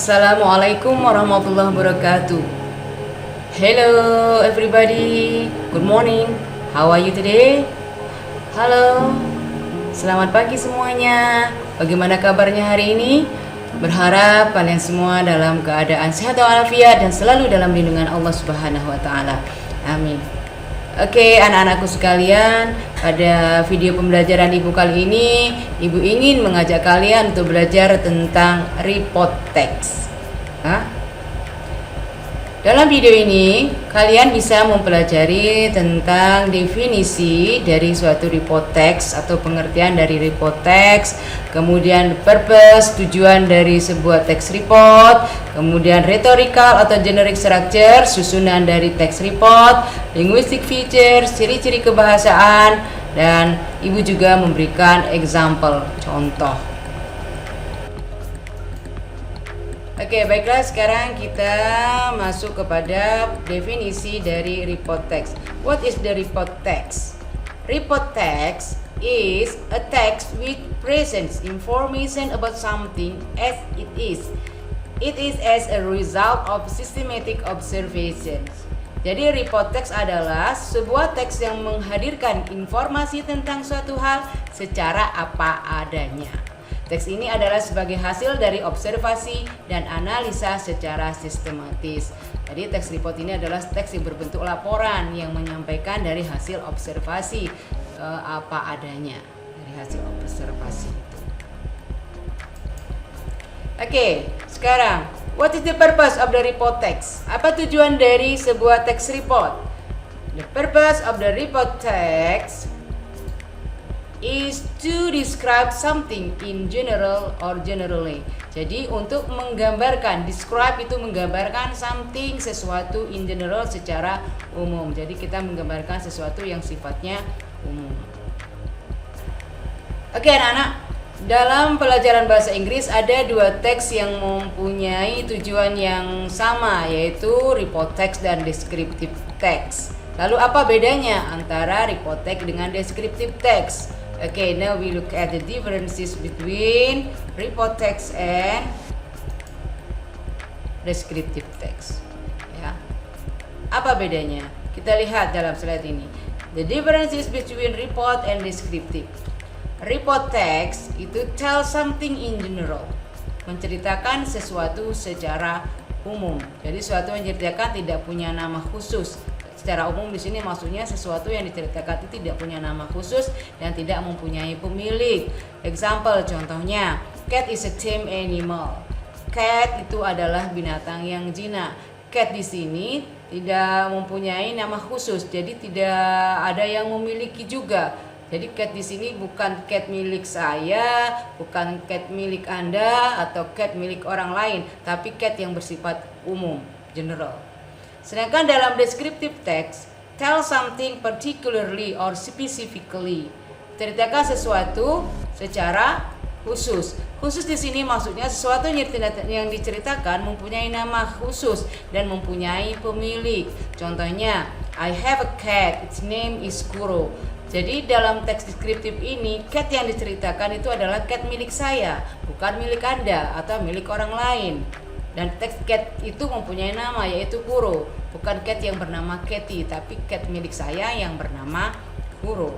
Assalamualaikum warahmatullahi wabarakatuh. Hello everybody, good morning. How are you today? Halo, selamat pagi semuanya. Bagaimana kabarnya hari ini? Berharap kalian semua dalam keadaan sehat walafiat dan selalu dalam lindungan Allah Subhanahu wa taala. Amin. Oke, anak-anakku sekalian, pada video pembelajaran Ibu kali ini, Ibu ingin mengajak kalian untuk belajar tentang report text. Dalam video ini, kalian bisa mempelajari tentang definisi dari suatu report text atau pengertian dari report text, kemudian purpose, tujuan dari sebuah text report, kemudian rhetorical atau generic structure, susunan dari text report, linguistic features, ciri-ciri kebahasaan, dan Ibu juga memberikan example, contoh. Oke, baiklah, sekarang kita masuk kepada definisi dari report text. What is the report text? Report text is a text which presents information about something as it is. It is as a result of systematic observations. Jadi report text adalah sebuah teks yang menghadirkan informasi tentang suatu hal secara apa adanya. Teks ini adalah sebagai hasil dari observasi dan analisa secara sistematis. Jadi teks report ini adalah teks yang berbentuk laporan yang menyampaikan dari hasil observasi apa adanya dari hasil observasi itu. Oke, sekarang what is the purpose of the report text? Apa tujuan dari sebuah teks report? The purpose of the report text is to describe something in general or generally. Jadi untuk menggambarkan, describe itu menggambarkan something, sesuatu in general secara umum. Jadi kita menggambarkan sesuatu yang sifatnya umum. Oke anak-anak, dalam pelajaran bahasa Inggris ada dua teks yang mempunyai tujuan yang sama, yaitu report text dan descriptive text. Lalu apa bedanya antara report text dengan descriptive text? Okay, now we look at the differences between report text and descriptive text. Ya. Apa bedanya? Kita lihat dalam slide ini. The differences between report and descriptive. Report text itu tell something in general, menceritakan sesuatu secara umum. Jadi sesuatu yang diceritakan tidak punya nama khusus. Secara umum di sini maksudnya sesuatu yang diceritakan itu tidak punya nama khusus dan tidak mempunyai pemilik. Example, contohnya, cat is a tame animal. Cat itu adalah binatang yang jinak. Cat di sini tidak mempunyai nama khusus, jadi tidak ada yang memiliki juga. Jadi cat di sini bukan cat milik saya, bukan cat milik Anda atau cat milik orang lain, tapi cat yang bersifat umum, general. Sedangkan dalam descriptive text, tell something particularly or specifically. Ceritakan sesuatu secara khusus. Khusus di sini maksudnya sesuatu yang diceritakan mempunyai nama khusus dan mempunyai pemilik. Contohnya, I have a cat, its name is Kuro. Jadi dalam teks deskriptif ini, cat yang diceritakan itu adalah cat milik saya, bukan milik Anda atau milik orang lain. Dan teks cat itu mempunyai nama, yaitu Kuro. Bukan cat yang bernama Katy, tapi cat milik saya yang bernama Kuro.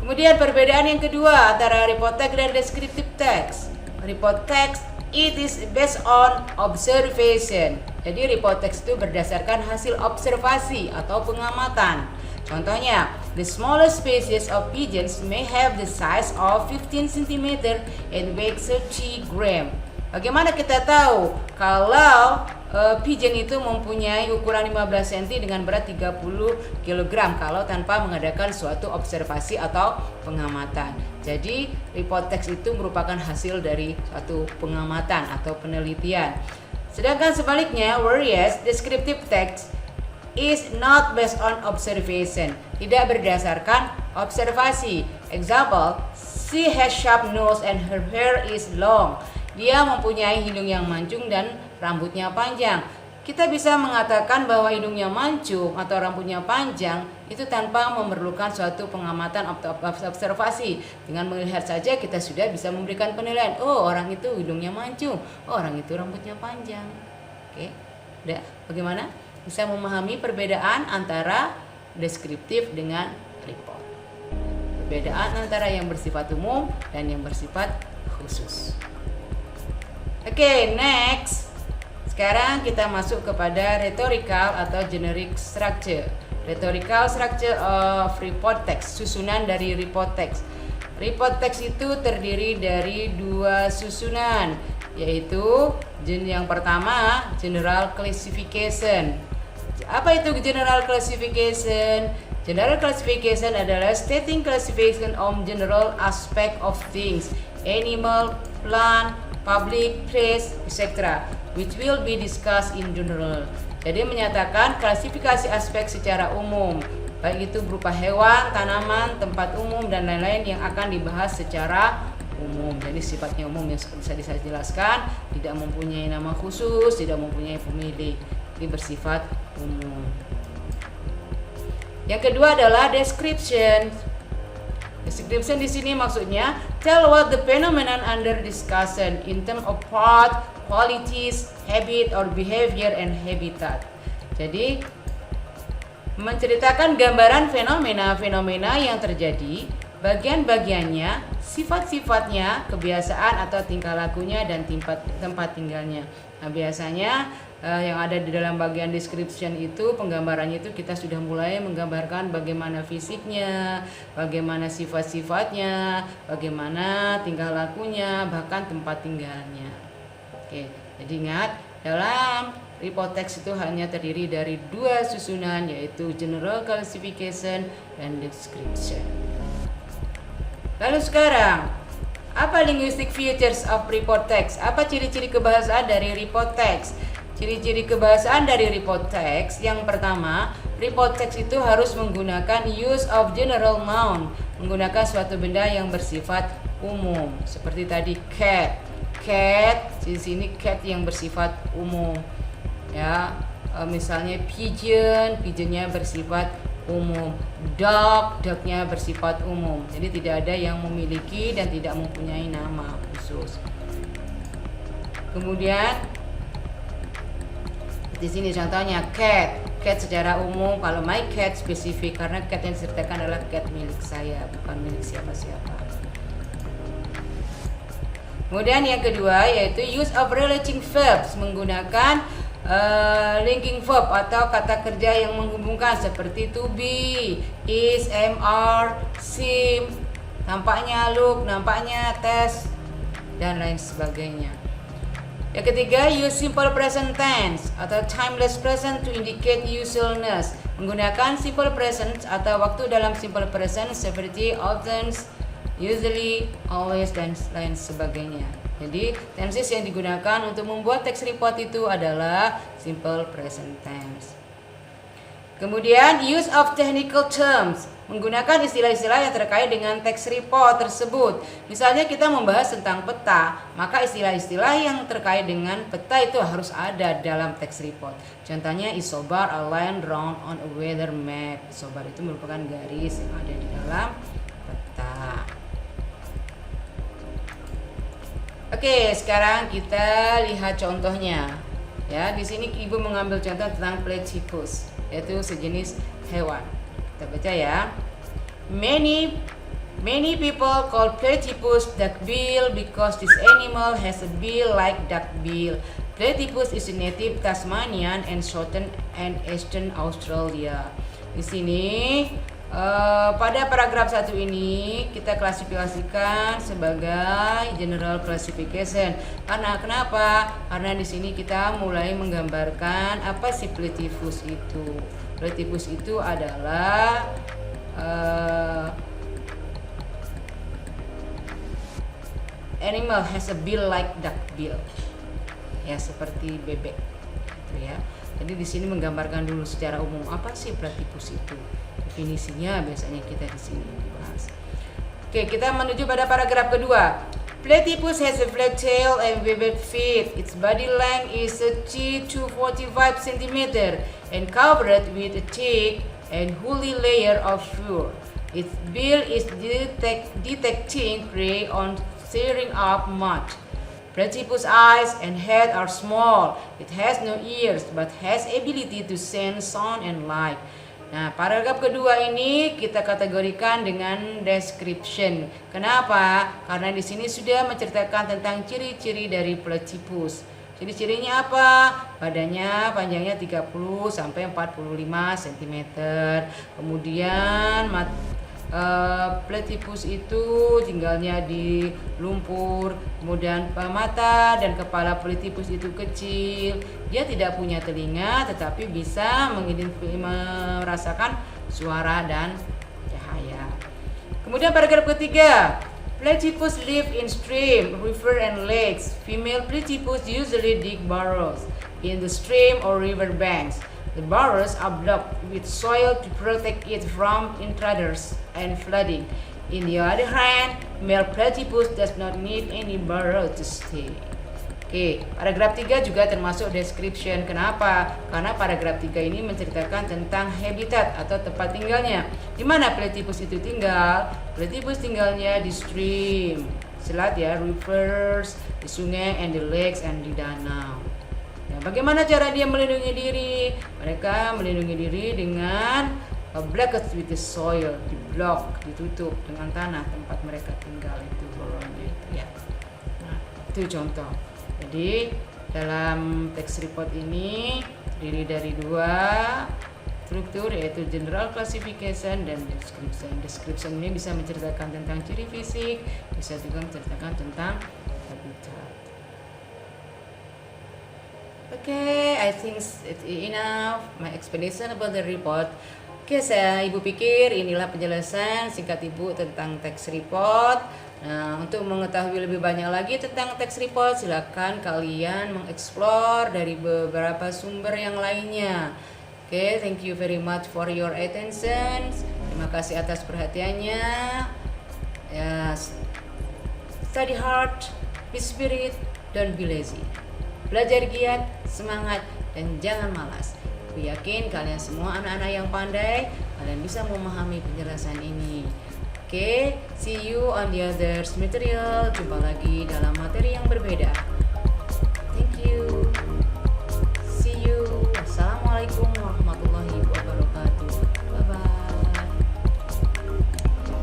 Kemudian perbedaan yang kedua antara report text dan descriptive text. Report text it is based on observation. Jadi report text itu berdasarkan hasil observasi atau pengamatan. Contohnya, the smallest species of pigeons may have the size of 15 cm and weigh 30 gram. Bagaimana kita tahu kalau pigeon itu mempunyai ukuran 15 cm dengan berat 30 kg kalau tanpa mengadakan suatu observasi atau pengamatan. Jadi report text itu merupakan hasil dari suatu pengamatan atau penelitian. Sedangkan sebaliknya, whereas descriptive text is not based on observation, tidak berdasarkan observasi. Example, she has sharp nose and her hair is long. Dia mempunyai hidung yang mancung dan rambutnya panjang. kita bisa mengatakan bahwa hidungnya mancung atau rambutnya panjang itu tanpa memerlukan suatu pengamatan observasi. Dengan melihat saja kita sudah bisa memberikan penilaian. Oh, orang itu hidungnya mancung, oh, orang itu rambutnya panjang. Oke, udah. Bagaimana? Bisa memahami perbedaan antara deskriptif dengan report. Perbedaan antara yang bersifat umum dan yang bersifat khusus. Oke, next. Sekarang kita masuk kepada rhetorical atau generic structure. Rhetorical structure of report text, susunan dari report text. Report text itu terdiri dari 2 susunan, yaitu yang pertama general classification. Apa itu general classification? General classification adalah stating classification on general aspect of things, animal, plant, public, place, etc. which will be discussed in general. Jadi menyatakan klasifikasi aspek secara umum, baik itu berupa hewan, tanaman, tempat umum, dan lain-lain yang akan dibahas secara umum. Jadi sifatnya umum yang seperti saya jelaskan, tidak mempunyai nama khusus, tidak mempunyai pemilik, jadi bersifat umum. Yang kedua adalah description. Description di sini maksudnya tell what the phenomenon under discussion in terms of part, qualities, habit or behavior and habitat. Jadi menceritakan gambaran fenomena-fenomena yang terjadi, bagian-bagiannya, sifat-sifatnya, kebiasaan atau tingkah lakunya dan tempat tinggalnya. Nah, biasanya yang ada di dalam bagian description itu, penggambarannya itu kita sudah mulai menggambarkan bagaimana fisiknya, bagaimana sifat-sifatnya, bagaimana tingkah lakunya, bahkan tempat tinggalnya. Oke, jadi ingat, dalam report text itu hanya terdiri dari 2 susunan, yaitu general classification dan description. Lalu sekarang, apa linguistic features of report text? Apa ciri-ciri kebahasaan dari report text? Ciri-ciri kebahasaan dari report text, yang pertama, report text itu harus menggunakan use of general noun, menggunakan suatu benda yang bersifat umum. Seperti tadi cat, di sini cat yang bersifat umum. Ya, misalnya pigeonnya bersifat umum. Dognya bersifat umum. Jadi tidak ada yang memiliki dan tidak mempunyai nama khusus. Kemudian di sini contohnya cat secara umum. Kalau my cat spesifik, karena cat yang diceritakan adalah cat milik saya, bukan milik siapa-siapa. Kemudian yang kedua yaitu use of relating verbs, menggunakan linking verb atau kata kerja yang menghubungkan seperti to be, is, am, are, seem, nampaknya, look, nampaknya, test, dan lain sebagainya. Yang ketiga, use simple present tense atau timeless present to indicate usualness. Menggunakan simple present atau waktu dalam simple present seperti often, usually, always, dan lain sebagainya. Jadi, tenses yang digunakan untuk membuat text report itu adalah simple present tense. Kemudian, use of technical terms, menggunakan istilah-istilah yang terkait dengan text report tersebut. Misalnya kita membahas tentang peta, maka istilah-istilah yang terkait dengan peta itu harus ada dalam text report. Contohnya isobar, a line drawn on a weather map. Isobar itu merupakan garis yang ada di dalam peta. Oke, sekarang kita lihat contohnya. Ya, di sini Ibu mengambil contoh tentang platypus, yaitu sejenis hewan. Kita baca ya. Many people call platypus duckbill because this animal has a bill like duckbill. Platypus is a native Tasmanian and southern and eastern Australia. Di sini pada paragraf 1 ini kita klasifikasikan sebagai general classification. Karena kenapa? Karena di sini kita mulai menggambarkan apa sih platypus itu. Platypus itu adalah animal has a bill like duck bill. Ya, seperti bebek. Gitu ya. Jadi di sini menggambarkan dulu secara umum apa sih platypus itu. Definisinya biasanya kita di sini dibahas. Oke, kita menuju pada paragraf kedua. Platypus has a flat tail and webbed feet. Its body length is 30 to 45 centimeter and covered with a thick and woolly layer of fur. Its bill is detecting prey on stirring up mud. Platypus' eyes and head are small. It has no ears but has ability to sense sound and light. Nah, paragraf kedua ini kita kategorikan dengan description. Kenapa? Karena di sini sudah menceritakan tentang ciri-ciri dari platypus. Ciri-cirinya apa? Badannya panjangnya 30 sampai 45 cm. Kemudian platypus itu tinggalnya di lumpur, kemudian mata dan kepala platypus itu kecil. Dia tidak punya telinga tetapi bisa merasakan suara dan cahaya. Kemudian paragraf ketiga, platypus live in stream, river and lakes. Female platypus usually dig burrows in the stream or river banks. The burrows are blocked with soil to protect it from intruders and flooding. In the other hand, male platypus does not need any burrow to stay. Oke, paragraf 3 juga termasuk description. Kenapa? Karena paragraf 3 ini menceritakan tentang habitat atau tempat tinggalnya. Di mana platypus itu tinggal? Platypus tinggalnya di stream, selat ya, rivers, di sungai, and the lakes, and di danau. Nah, bagaimana cara dia melindungi diri? Mereka melindungi diri dengan blocked with the soil, diblok, ditutup dengan tanah tempat mereka tinggal itu burrownya itu ya. Nah, itu contoh. Jadi dalam text report ini terdiri dari dua struktur, yaitu general classification dan description. Description ini bisa menceritakan tentang ciri fisik, bisa juga menceritakan tentang habitat. Okay, I think it's enough my explanation about the report. Oke, Ibu pikir inilah penjelasan singkat Ibu tentang text report. Nah, untuk mengetahui lebih banyak lagi tentang text report, silakan kalian mengeksplor dari beberapa sumber yang lainnya. Oke, thank you very much for your attention. Terima kasih atas perhatiannya. Study hard, be spirit, don't be lazy. Belajar giat, semangat, dan jangan malas. Aku yakin kalian semua anak-anak yang pandai, kalian bisa memahami penjelasan ini. Oke, see you on the other material. Jumpa lagi dalam materi yang berbeda.